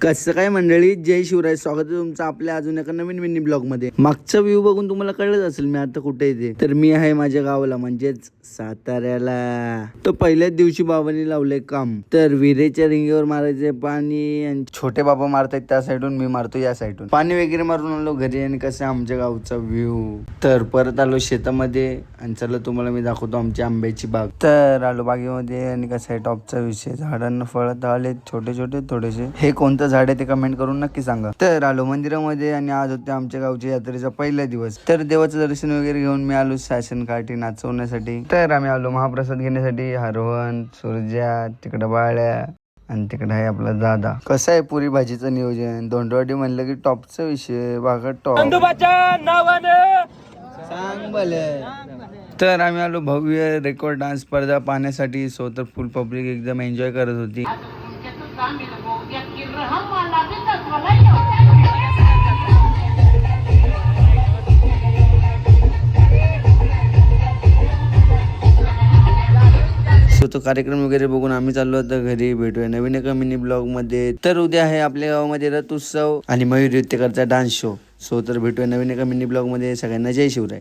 कसं काय मंडळी, जय शिवराय. स्वागत आहे तुमचं आपल्या अजून एका नवीन मिनी ब्लॉग मध्ये. मागचा व्ह्यू बघून तुम्हाला कळलं असेल मी आता कुठे येते. तर मी आहे माझ्या गावाला, म्हणजेच साताऱ्याला. तो पहिल्याच दिवशी बाबांनी लावलंय काम. तर विहिरीच्या रिंगेवर मारायचे पाणी आणि छोटे बाबा मारतायत त्या साईडून, मी मारतो या साईडून. पाणी वगैरे मारून आलो घरी आणि कसं आमच्या गावचा व्ह्यू. तर परत आलो शेतामध्ये आणि चला तुम्हाला मी दाखवतो आमची आंब्याची बाग. तर आलो बागेमध्ये आणि कसं आहे टॉपचा विषय, झाडांना फळं आले छोटे छोटे थोडेसे. हे कोणतं झाड आहे ते कमेंट करून नक्की सांगा. तर आलो मंदिरामध्ये आणि आज होते आमच्या गावच्या यात्रेचा पहिला दिवस. तर देवाचं दर्शन वगैरे घेऊन मी आलो शासन काठी नाचवण्यासाठी. तर आम्ही आलो महाप्रसाद घेण्यासाठी. हरवण, सुरज्या, तिकडं बाळ्या आणि तिकडे आहे आपला दादा. कसं आहे पुरी भाजीचं नियोजन. धोंडवाडी म्हणलं की टॉपचा विषय, बागा टॉप. सांग भले. तर आम्ही आलो भव्य रेकॉर्ड डान्स स्पर्धा पाहण्यासाठी. सो तर फुल पब्लिक एकदम एन्जॉय करत होती. तो कार्यक्रम वगैरे बघून आम्ही चाललो होतो घरी. भेटूया नवीन एका मिनी ब्लॉग मध्ये. तर उद्या आहे आपल्या गावामध्ये रथ उत्सव आणि मयूर नृत्यकरचा डान्स शो. सो तर भेटूया नवीन एका मिनी ब्लॉग मध्ये. सगळ्यांना जय शिवराय.